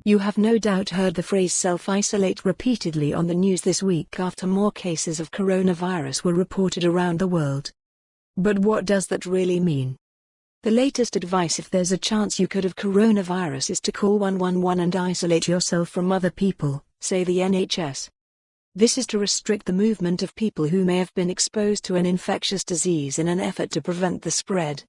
You have no doubt heard the phrase self-isolate repeatedly on the news this week after more cases of coronavirus were reported around the world. But what does that really mean? The latest advice if there's a chance you could have coronavirus is to call 111 and isolate yourself from other people, say the NHS. This is to restrict the movement of people who may have been exposed to an infectious disease in an effort to prevent the spread.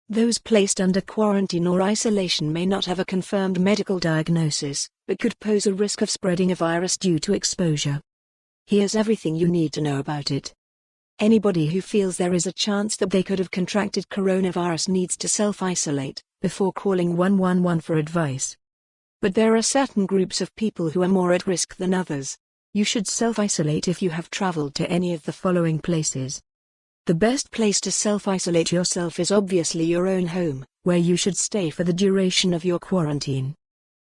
Those placed under quarantine or isolation may not have a confirmed medical diagnosis, but could pose a risk of spreading a virus due to exposure. Here's everything you need to know about it. Anybody who feels there is a chance that they could have contracted coronavirus needs to self-isolate before calling 111 for advice. But there are certain groups of people who are more at risk than others. You should self-isolate if you have traveled to any of the following places. The best place to self-isolate yourself is obviously your own home, where you should stay for the duration of your quarantine.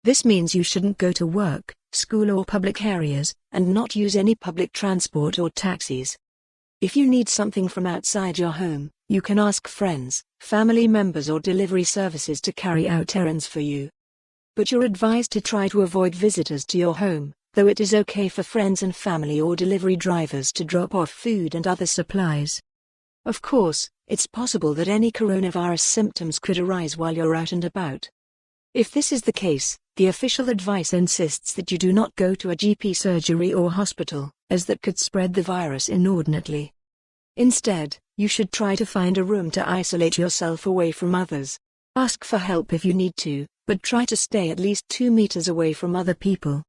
This means you shouldn't go to work, school or public areas, and not use any public transport or taxis. If you need something from outside your home, you can ask friends, family members or delivery services to carry out errands for you. But you're advised to try to avoid visitors to your home, though it is okay for friends and family or delivery drivers to drop off food and other supplies. Of course, it's possible that any coronavirus symptoms could arise while you're out and about. If this is the case, the official advice insists that you do not go to a GP surgery or hospital, as that could spread the virus inordinately. Instead, you should try to find a room to isolate yourself away from others. Ask for help if you need to, but try to stay at least 2 meters away from other people.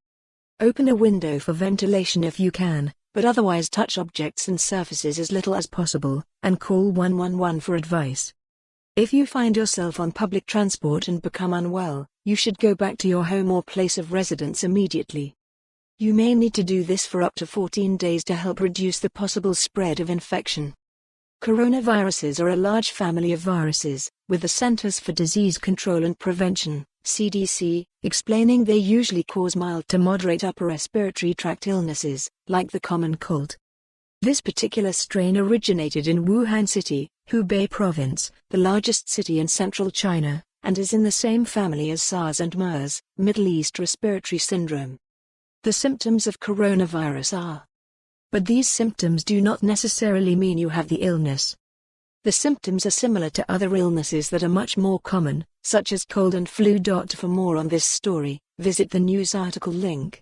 Open a window for ventilation if you can, but otherwise touch objects and surfaces as little as possible, and call 111 for advice. If you find yourself on public transport and become unwell, you should go back to your home or place of residence immediately. You may need to do this for up to 14 days to help reduce the possible spread of infection. Coronaviruses are a large family of viruses, with the Centers for Disease Control and Prevention, CDC, explaining they usually cause mild to moderate upper respiratory tract illnesses, like the common cold. This particular strain originated in Wuhan City, Hubei Province, the largest city in central China, and is in the same family as SARS and MERS, Middle East Respiratory Syndrome. The symptoms of coronavirus are. But these symptoms do not necessarily mean you have the illness. The symptoms are similar to other illnesses that are much more common, such as cold and flu. For more on this story, visit the news article link.